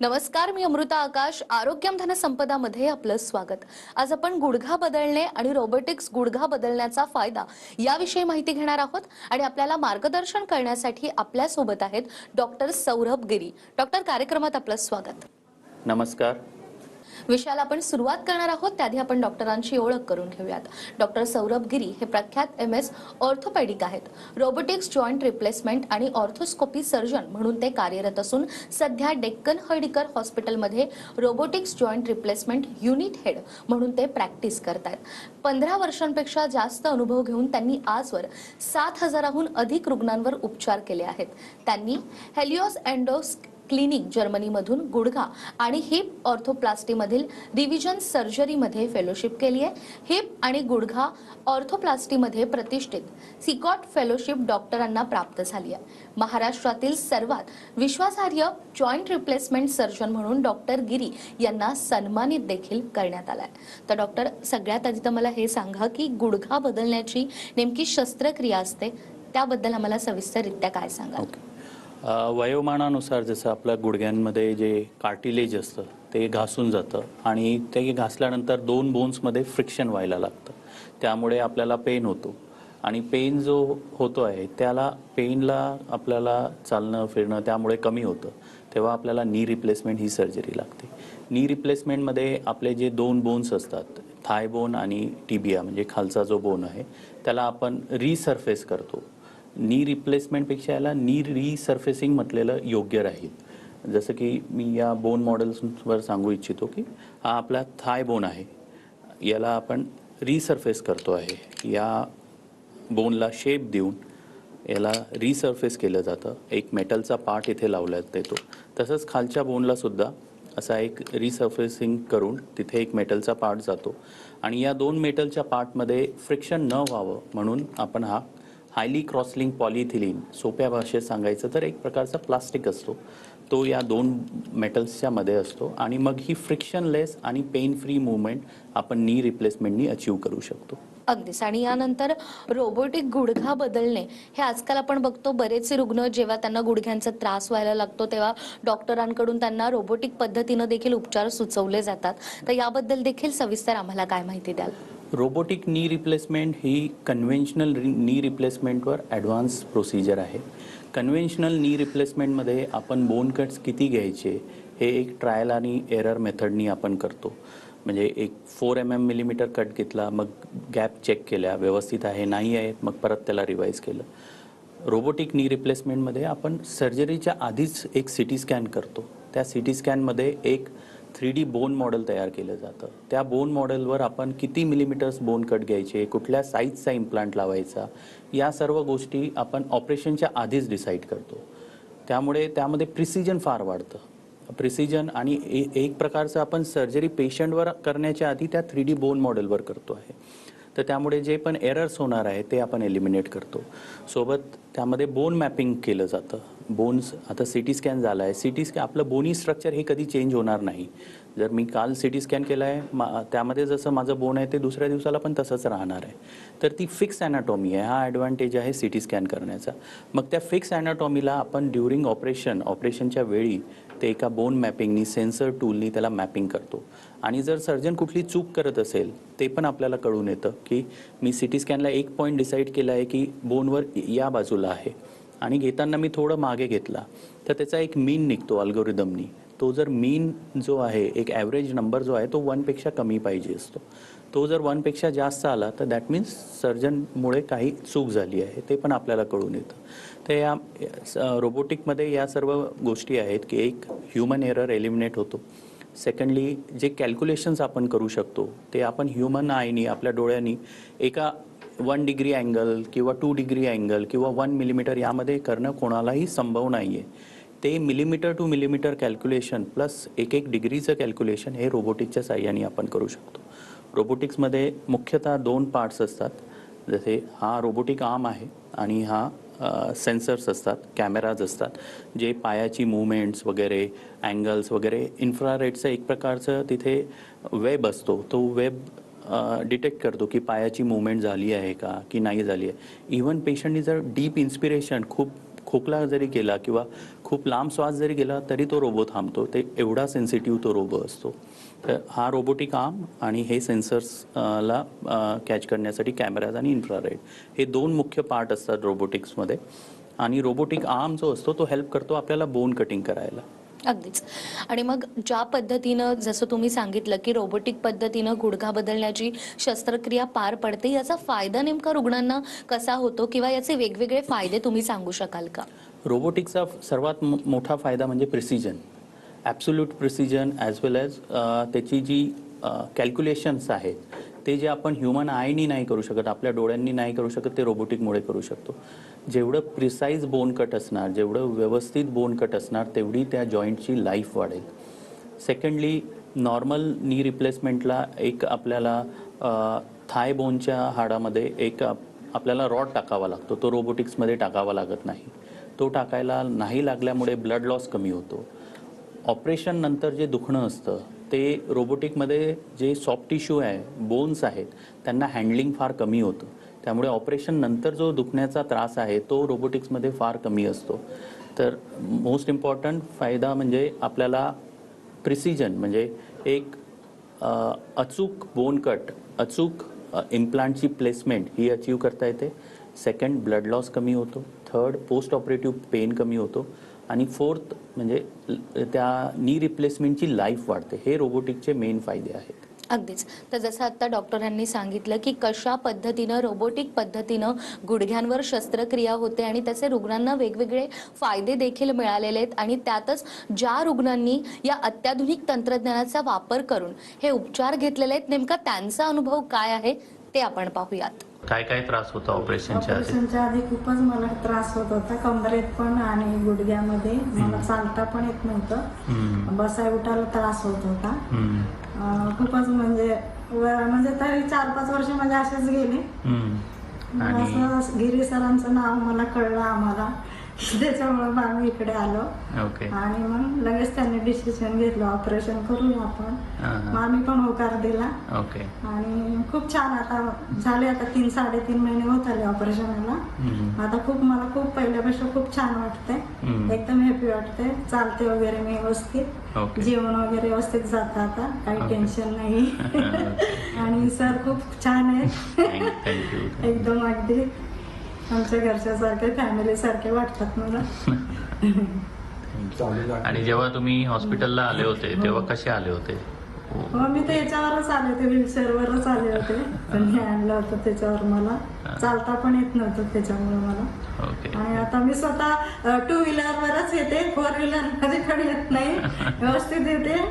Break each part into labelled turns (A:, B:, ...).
A: नमस्कार, मी अमृता आकाश. आरोग्यम धनसंपदामध्ये आपलं स्वागत. आज आपण गुडघा बदलणे आणि रोबोटिक्स गुडघा बदलण्याचा फायदा याविषयी माहिती घेणार आहोत आणि आपल्याला मार्गदर्शन करण्यासाठी आपल्या सोबत आहेत डॉक्टर सौरभ गिरी. डॉक्टर, कार्यक्रमात आपलं स्वागत.
B: नमस्कार.
A: विषयाला आपण सुरुवात करणार आहोत त्याआधी आपण डॉक्टरांची ओळख करून घेऊयात. डॉक्टर सौरभ गिरी हे प्रख्यात MS ऑर्थोपेडिक आहेत. रोबोटिक्स जॉइंट रिप्लेसमेंट आणि ऑर्थोस्कोपी सर्जन म्हणून ते कार्यरत असून सध्या डेक्कन हर्डीकर हॉस्पिटलमध्ये robotics joint replacement unit head म्हणून ते प्रॅक्टिस करतात. 15 वर्षांपेक्षा जास्त अनुभव घेऊन त्यांनी आजवर 7,000हून अधिक रुग्णांवर उपचार केले आहेत. त्यांनी हेलिओस एंडोस क्लिनिक जर्मनीमधून गुडघा आणि हिप ऑर्थोप्लास्टीमधील रिव्हिजन सर्जरीमध्ये फेलोशिप केली आहे. हिप आणि गुडघा ऑर्थोप्लास्टीमध्ये प्रतिष्ठित सिकॉट फेलोशिप डॉक्टरांना प्राप्त झाली आहे. महाराष्ट्रातील सर्वात विश्वासार्ह जॉइंट रिप्लेसमेंट सर्जन म्हणून डॉक्टर गिरी यांना सन्मानित देखील करण्यात आलाय. तर डॉक्टर, सगळ्यात आधी तर मला हे सांगा की गुडघा बदलण्याची नेमकी शस्त्रक्रिया असते त्याबद्दल आम्हाला सविस्तररित्या काय सांगाल?
B: वयोमानानुसार जसं आपल्या गुडघ्यांमध्ये जे कार्टिलेज असतं ते घासून जातं आणि ते घासल्यानंतर दोन बोन्समध्ये फ्रिक्शन व्हायला लागतं. त्यामुळे आपल्याला पेन होतो आणि पेन जो होतो आहे त्याला पेनला आपल्याला चालणं फिरणं त्यामुळे कमी होतं. तेव्हा आपल्याला नी रिप्लेसमेंट ही सर्जरी लागते. नी रिप्लेसमेंटमध्ये आपले जे दोन बोन्स असतात, थाय बोन आणि टिबिया म्हणजे खालचा जो बोन आहे, त्याला आपण रिसर्फेस करतो. नी रिप्लेसमेंटपेक्षा याला नी रिसर्फेसिंग म्हटलेलं योग्य राहील. जसं की मी या बोन मॉडेल्सवर सांगू इच्छितो की हा आपला थाय बोन आहे, याला आपण रिसर्फेस करतो आहे. या बोनला शेप देऊन याला रिसर्फेस केलं जातं. एक मेटलचा पार्ट इथे लावण्यात येतो. तसंच खालच्या बोनला सुद्धा असा एक रिसर्फेसिंग करून तिथे एक मेटलचा पार्ट जातो आणि या दोन मेटलच्या पार्टमध्ये फ्रिक्शन न व्हावं म्हणून आपण हा हायली क्रॉसलिंक पॉलिथिलीन, सोप्या भाषेत सांगायचं तर एक प्रकारचा प्लास्टिक असतो, तो या दोन मेटल्सच्या मध्ये असतो आणि मग ही फ्रिक्शनलेस आणि पेन फ्री मूवमेंट आपण नी रिप्लेसमेंटनी अचीव करू शकतो.
A: अगदीच. आणि यानंतर रोबोटिक गुडघा बदलणे हे आजकाल आपण बघतो, बरेचसे रुग्ण जेव्हा त्यांना गुडघ्यांचा त्रास व्हायला लागतो तेव्हा डॉक्टरांकडून त्यांना रोबोटिक पद्धतीने देखील उपचार सुचवले जातात. तर याबद्दल देखील सविस्तर आम्हाला काय माहिती द्याल?
B: रोबोटिक नी रिप्लेसमेंट ही कन्व्हेन्शनल नी रिप्लेसमेंटवर ॲडव्हान्स प्रोसिजर आहे. कन्व्हेन्शनल नी रिप्लेसमेंटमध्ये आपण बोन कट्स किती घ्यायचे हे एक ट्रायल आणि एरर मेथडनी आपण करतो. म्हणजे एक 4 mm कट घेतला, मग गॅप चेक केल्या, व्यवस्थित आहे नाही आहे, मग परत त्याला रिवाईज केलं. रोबोटिक नी रिप्लेसमेंटमध्ये आपण सर्जरीच्या आधीच एक CT स्कॅन करतो. त्या CT स्कॅनमध्ये एक 3D बोन मॉडेल तयार केलं जातं. त्या बोन मॉडेलवर आपण किती मिलीमीटर्स बोन कट घ्यायचे, कुठल्या साईजचा इम्प्लांट लावायचा, या सर्व गोष्टी आपण ऑपरेशनच्या आधीच डिसाईड करतो. त्यामुळे त्यामध्ये प्रिसिजन फार वाढतं. प्रिसिजन आणि एक प्रकारचं आपण सर्जरी पेशंटवर करण्याच्या आधी त्या 3D बोन मॉडेलवर करतो आहे. तर त्यामुळे जे पण एरर्स होणार आहे ते आपण एलिमिनेट करतो. सोबत त्यामध्ये बोन मॅपिंग केलं जातं. बोन्स आता CT स्कॅन झाला आहे, CT स्कॅन आपलं बोनी स्ट्रक्चर हे कधी चेंज होणार नाही. जर मी काल CT स्कॅन केला आहे, त्यामध्ये जसं माझं बोन आहे ते दुसऱ्या दिवसाला पण तसंच राहणार आहे. तर ती फिक्स ॲनाटॉमी आहे. हा ॲडव्हान्टेज आहे CT स्कॅन करण्याचा. मग त्या फिक्स ॲनाटॉमीला आपण ड्युरिंग ऑपरेशनच्या वेळी ते एका बोन मॅपिंगनी, सेन्सर टूलनी त्याला मॅपिंग करतो. आणि जर सर्जन कुठली चूक करत असेल ते पण आपल्याला कळून येतं की मी CT स्कॅनला एक पॉईंट डिसाईड केला आहे की बोनवर या बाजूला आहे आणि घेताना मी थोडं मागे घेतला, तर त्याचा एक मीन निघतो अल्गोरिदमनी. तो जर मीन जो आहे, एक ॲव्हरेज नंबर जो आहे तो 1पेक्षा कमी पाहिजे असतो. तो जर 1पेक्षा जास्त आला तर दॅट मीन्स सर्जनमुळे काही चूक झाली आहे, ते पण आपल्याला कळून येतं. तर या रोबोटिकमध्ये या सर्व गोष्टी आहेत की एक ह्युमन एरर एलिमिनेट होतो. सेकंडली, जे कॅल्क्युलेशन्स आपण करू शकतो ते आपण ह्युमन आयनी, आपल्या डोळ्यांनी एका 1 डिग्री अँगल किंवा 2 डिग्री अँगल किंवा 1 मिलीमीटर यामध्ये करणं कोणालाही संभव नाही आहे. ते millimetre two millimetre calculation plus एक डिग्रीचं कॅल्क्युलेशन हे रोबोटिकच्या साह्याने आपण करू शकतो. रोबोटिक्समध्ये मुख्यतः 2 पार्ट्स असतात. जसे हा रोबोटिक आर्म आहे आणि हा सेन्सर्स असतात, कॅमेराज असतात, जे पायाची मूवमेंट्स वगैरे, अँगल्स वगैरे, इन्फ्रारेडचं एक प्रकारचं तिथे वेब असतो. तो वेब डिटेक्ट करतो की पायाची मूवमेंट झाली आहे का की नाही झाली आहे. इव्हन पेशंटनी जर डीप इन्स्पिरेशन, खूप खोकला जरी केला किंवा खूप खूप लांब श्वास जरी गेला तरी तो रोबो थांबतो. ते एवढा सेन्सिटिव्ह तो रोबो असतो. तर हा रोबोटिक आर्म आणि हे सेन्सर्सला कॅच करण्यासाठी कॅमेराज आणि इन्फ्रारेड हे 2 मुख्य पार्ट असतात रोबोटिक्समध्ये. आणि रोबोटिक आर्म जो असतो तो हेल्प करतो आपल्याला बोन कटिंग करायला.
A: अगदीच. आणि मग ज्या पद्धतीनं जसं तुम्ही सांगितलं की रोबोटिक पद्धतीनं गुडघा बदलण्याची शस्त्रक्रिया पार पडते, याचा फायदा नेमका रुग्णांना कसा होतो किंवा याचे वेगवेगळे फायदे तुम्ही सांगू शकाल का?
B: रोबोटिक्सचा सर्वात मोठा फायदा म्हणजे प्रिसिजन, ॲब्सोल्यूट प्रिसिजन ॲज वेल ॲज त्याची जी कॅल्क्युलेशन्स आहेत ते जे आपण ह्युमन आयनी नाही करू शकत, आपल्या डोळ्यांनी नाही करू शकत, ते रोबोटिकमुळे करू शकतो. जेवढं प्रिसाईज बोन कट असणार, जेवढं व्यवस्थित बोन कट असणार, तेवढी त्या जॉईंटची लाईफ वाढेल. सेकंडली, नॉर्मल नी रिप्लेसमेंटला एक आपल्याला थाय बोनच्या हाडामध्ये एक आपल्याला रॉड टाकावा लागतो. तो रोबोटिक्समध्ये टाकावा लागत नाही. तो टाकायला नाही लागल्यामुळे ब्लड लॉस कमी होतो. ऑपरेशन नंतर जे दुखणं असतं ते रोबोटिकमध्ये जे सॉफ्ट टिश्यू आहे, बोन्स आहेत, त्यांना हँडलिंग फार कमी होतं. त्यामुळे ऑपरेशन नंतर जो दुखण्याचा त्रास आहे तो रोबोटिक्समध्ये फार कमी असतो. तर मोस्ट इम्पॉर्टंट फायदा म्हणजे आपल्याला प्रिसिजन, म्हणजे एक अचूक बोन कट, अचूक इम्प्लांटची प्लेसमेंट ही अचीव करता येते. सेकंड, ब्लड लॉस कमी होतो. थर्ड, पोस्ट ऑपरेटिव्ह पेन कमी होतो. आणि फोर्थ म्हणजे त्या नी रिप्लेसमेंटची लाईफ वाढते. हे रोबोटिकचे मेन फायदे आहेत.
A: अगदीच. तर जसं आता डॉक्टरांनी सांगितलं की कशा पद्धतीनं रोबोटिक पद्धतीनं गुडघ्यांवर शस्त्रक्रिया होते आणि त्याचे रुग्णांना वेगवेगळे फायदे देखील मिळालेले आहेत. आणि त्यातच ज्या रुग्णांनी या अत्याधुनिक तंत्रज्ञानाचा वापर करून हे उपचार घेतलेले आहेत, नेमका त्यांचा अनुभव काय आहे ते आपण पाहूयात.
B: काय काय त्रास होता ऑपरेशनच्या
C: आधी खूपच मला त्रास होत होता, कंबरेत पण आणि गुडघ्यामध्ये. मला चालता पण येत नव्हतं, बसाय उठायला त्रास होत होता. खूपच म्हणजे तरी 4-5 वर्ष माझे असेच गेले. असं गिरी सरांचं नाव मला कळलं आम्हाला, त्याच्यामुळे आम्ही इकडे आलो. आणि मग लगेच त्यांनी डिसिजन घेतलं ऑपरेशन करूया आपण. मग आम्ही पण होकार दिला. आणि खूप छान आता झाले, आता 3-3.5 महिने होत आले ऑपरेशनला. आता मला खूप पहिल्यापेक्षा खूप छान वाटतंय, एकदम हॅपी वाटतंय. चालते वगैरे मी व्यवस्थित, जेवण वगैरे व्यवस्थित जातं आता, काही टेन्शन नाही. आणि सर खूप छान आहे, एकदम अगदी आमच्या घरच्यासारखे, फॅमिली सारखे वाटतात मला.
B: आणि जेव्हा तुम्ही हॉस्पिटलला आले होते तेव्हा कसे आले होते?
C: हो, मी तर याच्यावरच आले होते, व्हीलचेअरवरच आले होते. त्यांनी आणलं होतं त्याच्यावर. मला चालता पण येत नव्हतं त्याच्यामुळे मला. आणि आता मी स्वतः 2 व्हीलरवरच येते, 4 व्हीलर कधी कधी येत नाही, व्यवस्थित येते.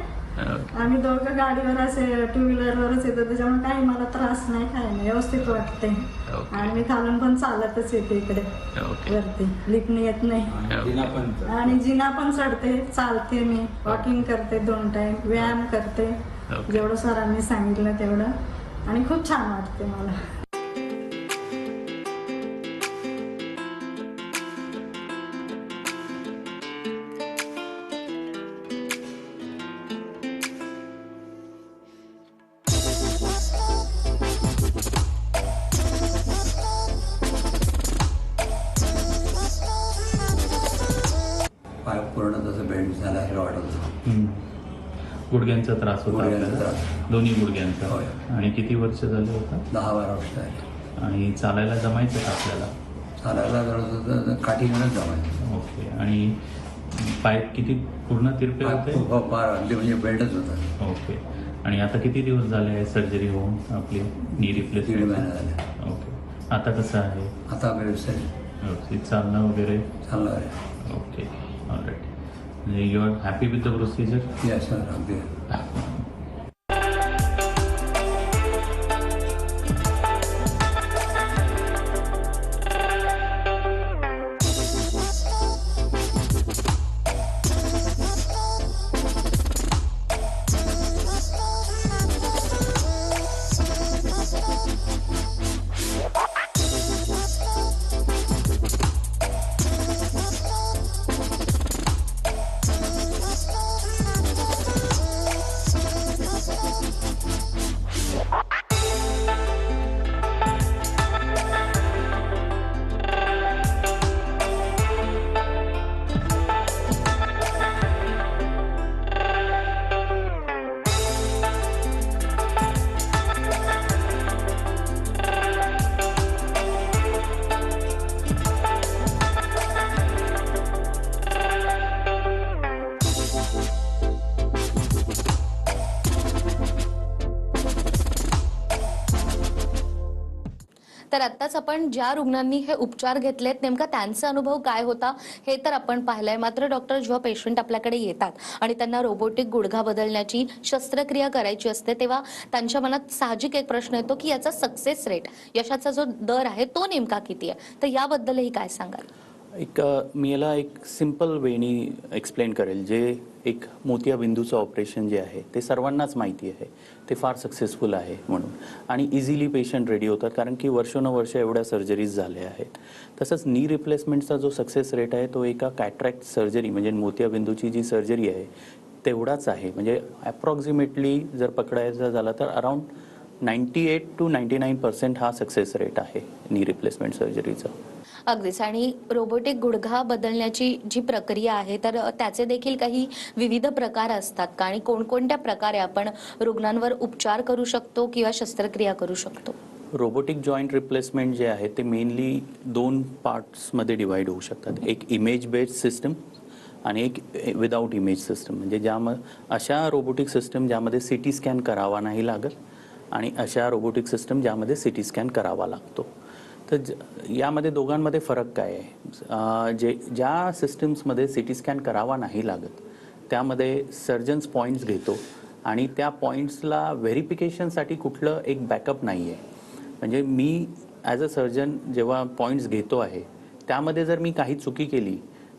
C: आम्ही दोघं गाडीवर असे 2 व्हीलरवरच येतो, त्याच्यामुळे काही मला त्रास नाही, काही नाही, व्यवस्थित वाटते. आणि मी खालून पण चालतच येते इकडे वरती, लिफ्टने येत नाही. आणि जिना पण चढते, चालते, मी वॉकिंग करते 2 टाइम, व्यायाम करते जेवढं सरांनी सांगितलं तेवढं. आणि खूप छान वाटते मला.
D: पाय पूर्ण तसं बेंड झाला हे वाटत.
B: गुडघ्यांचा त्रास होता
D: गुडघ्यांचा
B: आपल्याला?
D: त्रास.
B: दोन्ही गुडघ्यांचा.
D: होय.
B: आणि किती वर्ष झाले होता?
D: 10-12 वर्ष झाली.
B: आणि चालायला जमायचं का आपल्याला?
D: चालायला जरा काठीनेच जमायचं.
B: ओके. आणि पाय किती पूर्ण तिरपे होते?
D: पार अगदी म्हणजे बेल्टच होता.
B: ओके. आणि आता किती दिवस झाले सर्जरी होऊन आपली नी
D: 1.5
B: रिप्लेसमेंट?
D: महिना झाले.
B: ओके. आता कसं आहे?
D: आता व्यवस्थित
B: व्यवस्थित चालणं वगैरे?
D: चाललं आहे.
B: ओके. ऑलराईट. म्हणजे you are happy with the procedure?
D: Yes sir, अगदी.
A: तर आत्ताच आपण ज्या रुग्णांनी हे उपचार घेतलेत नेमका त्यांचा अनुभव काय होता हे तर आपण पाहिलंय. मात्र डॉक्टर, जेव्हा पेशंट आपल्याकडे येतात आणि त्यांना रोबोटिक गुडघा बदलण्याची शस्त्रक्रिया करायची असते, तेव्हा त्यांच्या मनात साहजिक एक प्रश्न येतो की याचा सक्सेस रेट, यशाचा जो दर आहे तो नेमका किती आहे. तर याबद्दलही काय सांगाल?
B: मी याला एक सिम्पल वेनी एक्सप्लेन करेल. जे एक मोतियाबिंदूचं ऑपरेशन जे आहे ते सर्वांनाच माहिती आहे, ते फार सक्सेसफुल आहे म्हणून, आणि इझिली पेशंट रेडी होतात कारण की वर्षोनवर्ष एवढ्या सर्जरीज झाल्या आहेत. तसंच नी रिप्लेसमेंटचा जो सक्सेस रेट आहे तो एका कॅट्रॅक्ट सर्जरी म्हणजे मोतियाबिंदूची जी सर्जरी आहे तेवढाच आहे. म्हणजे ॲप्रॉक्सिमेटली जर पकडायचं झालं तर अराउंड 98 to 99% हा सक्सेस रेट आहे नी रिप्लेसमेंट सर्जरीचा.
A: अगदीच. आणि रोबोटिक गुडघा बदलण्याची जी प्रक्रिया आहे तर त्याचे देखील काही विविध प्रकार असतात का, आणि कोणकोणत्या प्रकारे आपण रुग्णांवर उपचार करू शकतो किंवा शस्त्रक्रिया करू शकतो?
B: रोबोटिक जॉईंट रिप्लेसमेंट जे आहे ते मेनली 2 पार्ट्समध्ये डिवाइड होऊ शकतात. एक इमेज बेस्ड सिस्टम आणि एक विदाऊट इमेज सिस्टम. म्हणजे अशा रोबोटिक सिस्टम ज्यामध्ये CT स्कॅन करावा नाही लागत आणि अशा रोबोटिक सिस्टम ज्यामध्ये CT स्कॅन करावा लागतो. तर यामध्ये दोघांमध्ये फरक काय आहे? ज्या सिस्टम्समध्ये CT स्कॅन करावा नाही लागत त्यामध्ये सर्जन्स पॉईंट्स घेतो आणि त्या पॉईंट्सला व्हेरिफिकेशनसाठी कुठलं एक बॅकअप नाही आहे. म्हणजे मी ॲज अ सर्जन जेव्हा पॉईंट्स घेतो आहे त्यामध्ये जर मी काही चुकी केली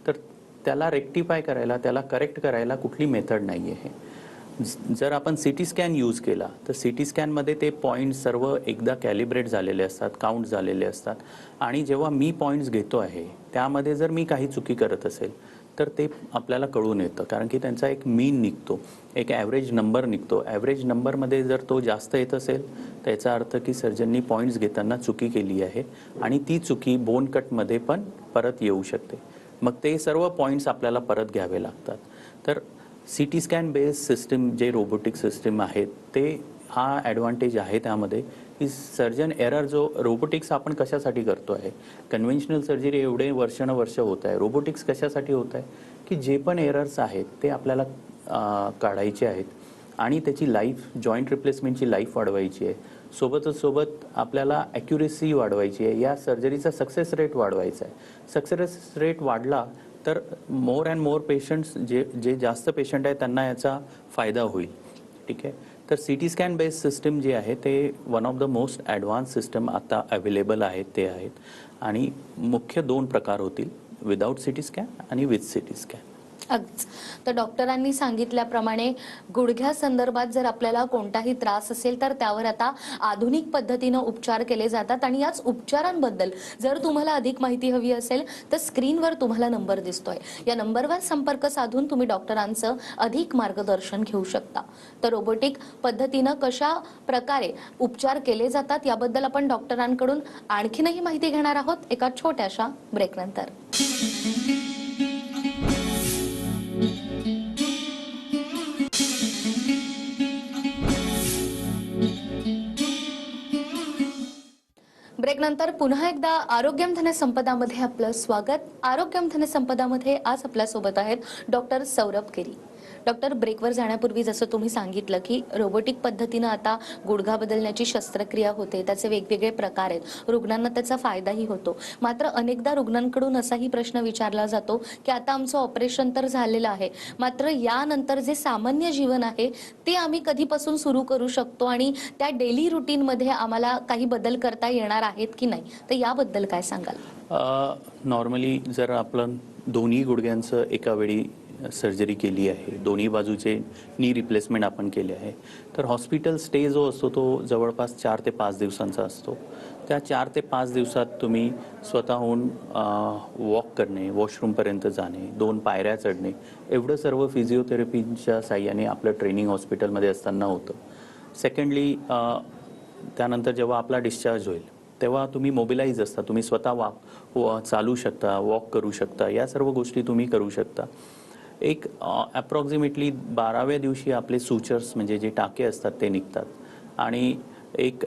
B: तर त्याला रेक्टिफाय करायला, त्याला करेक्ट करायला कुठली मेथड नाही आहे. जर आपण CT स्कॅन यूज केला तर CT स्कॅनमध्ये ते पॉईंट्स सर्व एकदा कॅलिब्रेट झालेले असतात, काउंट झालेले असतात, आणि जेव्हा मी पॉईंट्स घेतो आहे त्यामध्ये जर मी काही चुकी करत असेल तर ते आपल्याला कळून येतं. कारण की त्यांचा एक मीन निघतो, एक ॲव्हरेज नंबर निघतो. ॲव्हरेज नंबरमध्ये जर तो जास्त येत असेल तर याचा अर्थ की सर्जननी पॉईंट्स घेताना चुकी केली आहे आणि ती चुकी बोन कटमध्ये पण परत येऊ शकते. मग ते सर्व पॉईंट्स आपल्याला परत घ्यावे लागतात. तर CT स्कॅन बेस्ड सिस्टम जे रोबोटिक सिस्टम आहेत ते हा ॲडव्हान्टेज आहे त्यामध्ये की सर्जन एरर जो रोबोटिक्स आपण कशासाठी करतो आहे, कन्व्हेन्शनल सर्जरी एवढे वर्षानुवर्ष होत आहे, रोबोटिक्स कशासाठी होत आहे की जे पण एरर्स आहेत ते आपल्याला काढायचे आहेत आणि त्याची लाईफ, जॉईंट रिप्लेसमेंटची लाईफ वाढवायची आहे. सोबत आपल्याला ॲक्युरेसी वाढवायची आहे, या सर्जरीचा सक्सेस रेट वाढवायचा आहे. सक्सेस रेट वाढला तर मोर अँड मोर पेशंट्स, जे जास्त पेशंट आहेत त्यांना याचा फायदा होईल. ठीक आहे. तर CT स्कॅन बेस्ड सिस्टम जे आहे ते one of the most advance system आता अवेलेबल आहेत ते आहेत. आणि मुख्य 2 प्रकार होतील, विदाऊट CT स्कॅन आणि विथ CT स्कॅन.
A: अगदीच. तर डॉक्टरांनी सांगितल्याप्रमाणे गुडघ्या संदर्भात जर आपल्याला कोणताही त्रास असेल तर त्यावर आता आधुनिक पद्धतीनं उपचार केले जातात. आणि याच उपचारांबद्दल जर तुम्हाला अधिक माहिती हवी असेल तर स्क्रीनवर तुम्हाला नंबर दिसतोय, या नंबरवर संपर्क साधून तुम्ही डॉक्टरांचं अधिक मार्गदर्शन घेऊ शकता. तर रोबोटिक पद्धतीनं कशा प्रकारे उपचार केले जातात याबद्दल आपण डॉक्टरांकडून आणखीनही माहिती घेणार आहोत एका छोट्याशा ब्रेकनंतर. ब्रेकनंतर पुन्हा एकदा आरोग्यम धनसंपदामध्ये आपलं स्वागत. आरोग्यम धनसंपदामध्ये आज आपल्यासोबत आहेत डॉक्टर सौरभ गिरी. डॉक्टर, ब्रेकवर जाण्यापूर्वी जसं तुम्ही सांगितलं की रोबोटिक पद्धतीनं आता गुडघा बदलण्याची शस्त्रक्रिया होते, त्याचे वेगवेगळे प्रकार आहेत, रुग्णांना त्याचा फायदाही होतो. मात्र अनेकदा रुग्णांकडून असाही प्रश्न विचारला जातो की आता आमचं ऑपरेशन तर झालेलं आहे, मात्र यानंतर जे सामान्य जीवन आहे ते आम्ही कधीपासून सुरू करू शकतो आणि त्या डेली रुटीनमध्ये आम्हाला काही बदल करता येणार आहेत की नाही, तर याबद्दल काय सांगाल?
B: नॉर्मली जर आपण दोन्ही गुडघ्यांचं एका वेळी सर्जरी केली आहे, दोन्ही बाजूचे नी रिप्लेसमेंट आपण केले आहे, तर हॉस्पिटल स्टे जो असतो तो जवळपास 4 ते 5 दिवसांचा असतो. त्या 4 ते 5 दिवसात तुम्ही स्वतःहून वॉक करणे, वॉशरूमपर्यंत जाणे, 2 पायऱ्या चढणे, एवढं सर्व फिजिओथेरपीच्या साह्याने आपलं ट्रेनिंग हॉस्पिटलमध्ये असताना होतं. सेकंडली त्यानंतर जेव्हा आपला डिस्चार्ज होईल तेव्हा तुम्ही मोबिलाइज असता, तुम्ही स्वतः चालू शकता, वॉक करू शकता, या सर्व गोष्टी तुम्ही करू शकता. एक ॲप्रॉक्सिमेटली 12व्या दिवशी आपले सुचर्स म्हणजे जे टाके असतात ते निघतात आणि एक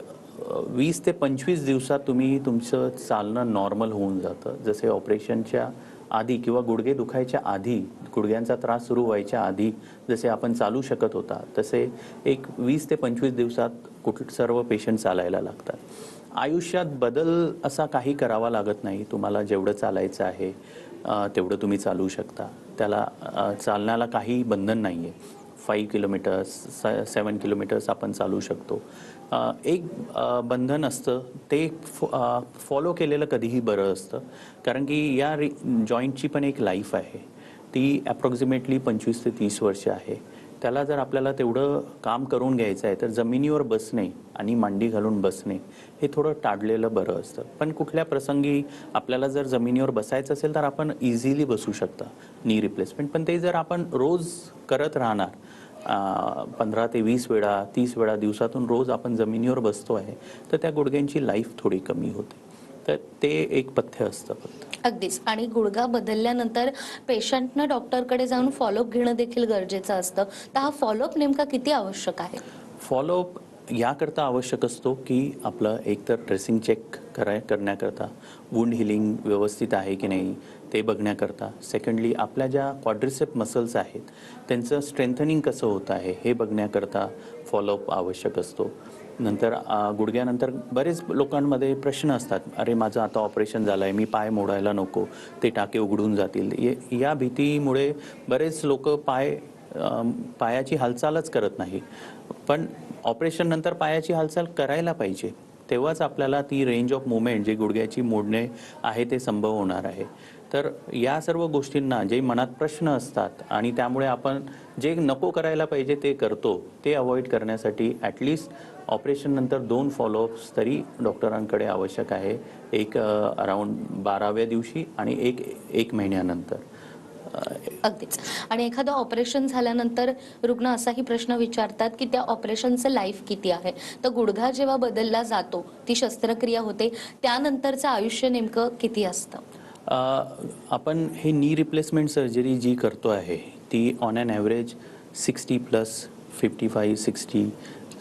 B: 20 ते 25 दिवसात तुम्ही तुमचं चालणं नॉर्मल होऊन जातं. जसे ऑपरेशनच्या आधी किंवा गुडघे दुखायच्या आधी, गुडघ्यांचा त्रास सुरू व्हायच्या आधी जसे आपण चालू शकत होता तसे एक 20 ते 25 दिवसात सर्व पेशंट चालायला लागतात. आयुष्यात बदल असा काही करावा लागत नाही. तुम्हाला जेवढं चालायचं आहे तेवढं तुम्ही चालू शकता. त्याला चालण्याला काही बंधन नाही आहे. 5 किलोमीटर्स 7 किलोमीटर्स आपण चालू शकतो. एक बंधन असतं ते फॉलो केलेलं कधीही बरं असतं, कारण की या जॉईंटची पण एक लाईफ आहे. ती ॲप्रॉक्सिमेटली 25 ते 30 वर्ष आहे. त्याला जर आपल्याला तेवढं काम करून घ्यायचं आहे तर जमिनीवर बसणे आणि मांडी घालून बसणे हे थोडं टाळलेलं बरं असतं. पण कुठल्या प्रसंगी आपल्याला जर जमिनीवर बसायचं असेल तर आपण इझिली बसू शकता नी रिप्लेसमेंट. पण ते जर आपण रोज करत राहणार 15 ते 20 वेळा 30 वेळा दिवसातून रोज आपण जमिनीवर बसतो आहे तर त्या गुडघ्यांची लाईफ थोडी कमी होते. तर ते एक पथ्य असतं फक्त.
A: अगदीच. आणि गुडघा बदलल्यानंतर पेशंटनं डॉक्टरकडे जाऊन फॉलोअप घेणं देखील गरजेचं असतं. तर हा फॉलोअप नेमका किती आवश्यक आहे?
B: फॉलोअप याकरता आवश्यक असतो की आपलं एकतर ड्रेसिंग चेक करण्याकरता, वुंड हिलिंग व्यवस्थित आहे की नाही ते बघण्याकरता. सेकंडली आपल्या ज्या क्वाड्रिसेप मसल्स आहेत त्यांचं स्ट्रेंथनिंग कसं होत आहे हे बघण्याकरता फॉलोअप आवश्यक असतो. नंतर गुडघ्यानंतर बरेच लोकांमध्ये प्रश्न असतात, अरे माझं आता ऑपरेशन झालं आहे, मी पाय मोडायला नको, ते टाके उघडून जातील. या भीतीमुळे बरेच लोक पायाची हालचालच करत नाही. पण ऑपरेशन नंतर पायाची हालचाल करायला पाहिजे, तेव्हाच आपल्याला ती रेंज ऑफ मुवमेंट जे गुडघ्याची मोडणे आहे ते संभव होणार आहे. तर या सर्व गोष्टींना जे मनात प्रश्न असतात आणि त्यामुळे आपण जे नको करायला पाहिजे ते करतो, ते अवॉइड करण्यासाठी ॲटलिस्ट ऑपरेशन नंतर 2 फॉलोअप्स तरी डॉक्टरांकडे आवश्यक आहे. एक अराऊंड 12व्या दिवशी आणि एक महिन्यानंतर.
A: अगदीच. आणि एखादं ऑपरेशन झाल्यानंतर रुग्ण असाही प्रश्न विचारतात की त्या ऑपरेशनचं लाईफ किती आहे. तर गुडघा जेव्हा बदलला जातो, ती शस्त्रक्रिया होते, त्यानंतरचं आयुष्य नेमकं किती असतं?
B: आपण हे नी रिप्लेसमेंट सर्जरी जी करतो आहे ती ऑन ॲन ॲव्हरेज 60+, 55, 60,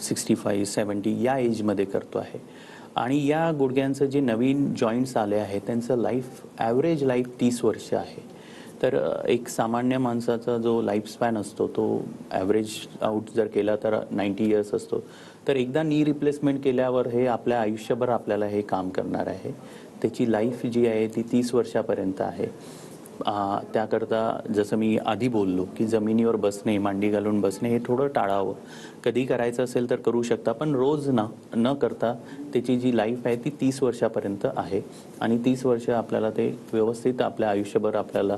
B: 65, 70 या एजमध्ये करतो आहे. आणि या गुडघ्यांचं जे नवीन जॉईंट्स आले आहेत त्यांचं ॲव्हरेज लाईफ 30 वर्ष आहे. तर एक सामान्य माणसाचा जो लाईफस्पॅन असतो तो ॲव्हरेज आउट जर केला तर 90 इयर्स असतो. तर एकदा नी रिप्लेसमेंट केल्यावर हे आपल्या आयुष्यभर आपल्याला हे काम करणार आहे. त्याची लाईफ जी आहे ती 30 वर्षापर्यंत आहे. त्याकरता जसं मी आधी बोललो की जमिनीवर बसणे, मांडी घालून बसणे हे थोडं टाळावं. कधी करायचं असेल तर करू शकता, पण रोज न करता त्याची जी लाईफ आहे ती 30 वर्षापर्यंत आहे. आणि 30 वर्ष आपल्याला ते व्यवस्थित आपल्या आयुष्यभर आपल्याला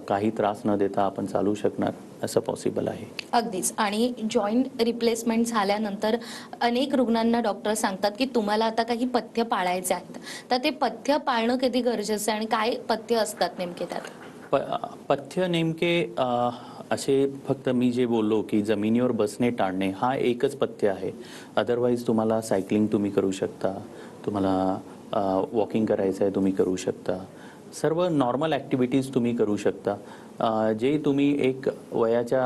B: काही त्रास न देता आपण चालू शकणार असं पॉसिबल आहे.
A: अगदीच. आणि जॉईंट रिप्लेसमेंट झाल्यानंतर अनेक रुग्णांना डॉक्टर सांगतात की तुम्हाला आता काही पथ्य पाळायचे आहेत. तर ते पथ्य पाळणं किती गरजेचं आहे आणि काय पथ्य असतात नेमके त्यात?
B: पथ्य नेमके असे फक्त मी जे बोललो की जमिनीवर बसणे टाळणे हा एकच पथ्य आहे. अदरवाईज तुम्हाला सायकलिंग तुम्ही करू शकता, तुम्हाला वॉकिंग करायचं आहे तुम्ही करू शकता, सर्व नॉर्मल ॲक्टिव्हिटीज तुम्ही करू शकता. जे तुम्ही एक वयाच्या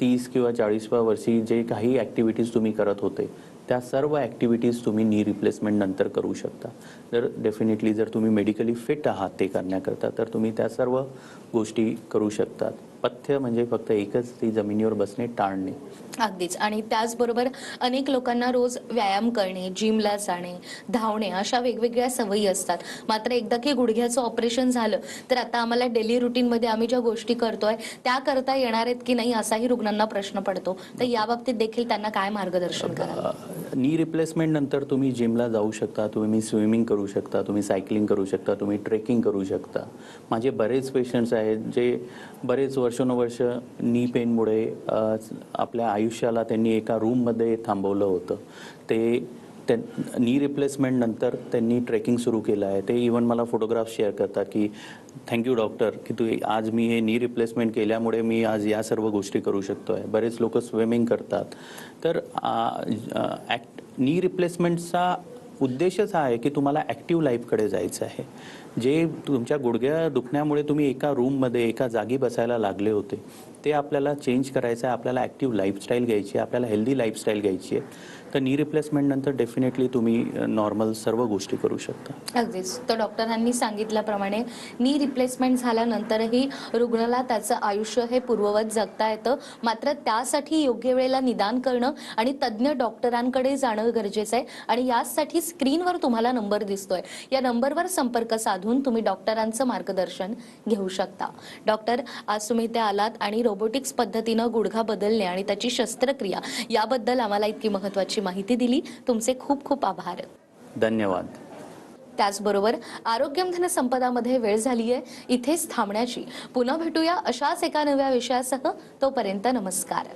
B: 30 किंवा 40व्या वर्षी जे काही ॲक्टिव्हिटीज तुम्ही करत होते त्या सर्व ॲक्टिव्हिटीज तुम्ही नी रिप्लेसमेंट नंतर करू शकता. डेफिनेटली जर तुम्ही मेडिकली फिट आहात ते करण्याकरता तर तुम्ही त्या सर्व गोष्टी करू शकतात. पथ्य म्हणजे फक्त एकच, ती जमिनीवर बसणे टाळणे.
A: अगदीच. आणि त्याचबरोबर अनेक लोकांना रोज व्यायाम करणे, जिमला जाणे, धावणे अशा वेगवेगळ्या सवयी असतात. मात्र एकदा की गुडघ्याचं ऑपरेशन झालं तर आता आम्हाला डेली रुटीनमध्ये आम्ही ज्या गोष्टी करतोय त्या करता येणार आहेत की नाही असाही रुग्णांना प्रश्न पडतो. तर या बाबतीत देखील त्यांना काय मार्गदर्शन कराल?
B: नी रिप्लेसमेंट नंतर तुम्ही जिमला जाऊ शकता, तुम्ही स्विमिंग करू शकता, तुम्ही सायकलिंग करू शकता, तुम्ही ट्रेकिंग करू शकता. माझे बरेच पेशंट्स आहेत जे बरेच वर्षानुवर्ष नी पेनमुळे आपल्या आयुष्याला त्यांनी एका रूममध्ये थांबवलं होतं. ते नी रिप्लेसमेंट नंतर त्यांनी ट्रेकिंग सुरू केलं आहे. ते इवन मला फोटोग्राफ्स शेअर करतात की थँक्यू डॉक्टर की आज मी हे नी रिप्लेसमेंट केल्यामुळे मी आज या सर्व गोष्टी करू शकतो आहे. बरेच लोक स्विमिंग करतात. तर नी रिप्लेसमेंटचा उद्देशच हा आहे की तुम्हाला ॲक्टिव्ह लाईफकडे जायचं आहे. जे तुमच्या गुडघ्या दुखण्यामुळे तुम्ही एका रूममध्ये एका जागी बसायला लागले होते ते आपल्याला चेंज करायचं आहे. आपल्याला ॲक्टिव्ह लाईफस्टाईल घ्यायची आहे, आपल्याला हेल्दी लाईफस्टाईल घ्यायची आहे. तर नी रिप्लेसमेंट नंतर डेफिनेटली तुम्ही नॉर्मल सर्व गोष्टी करू शकता.
A: अगदीच. तर डॉक्टरांनी सांगितल्याप्रमाणे नी रिप्लेसमेंट झाल्यानंतरही रुग्णाला त्याचं आयुष्य हे पूर्ववत जगता येतं. मात्र त्यासाठी योग्य वेळेला निदान करणं आणि तज्ज्ञ डॉक्टरांकडे जाणं गरजेचं आहे. आणि यासाठी स्क्रीनवर तुम्हाला नंबर दिसतोय, या नंबरवर संपर्क साधून तुम्ही डॉक्टरांचं मार्गदर्शन घेऊ शकता. डॉक्टर, आज तुम्ही इथे आलात आणि रोबोटिक्स पद्धतीनं गुडघा बदलणे आणि त्याची शस्त्रक्रिया याबद्दल आम्हाला इतकी महत्त्वाची माहिती दिली. तुमचे खूप खूप आभार.
B: धन्यवाद.
A: त्याचबरोबर आरोग्यम धन संपदामध्ये वेळ झाली आहे इथेच थांबण्याची. पुन्हा भेटूया अशाच एका नव्या विषयासह. तोपर्यंत नमस्कार.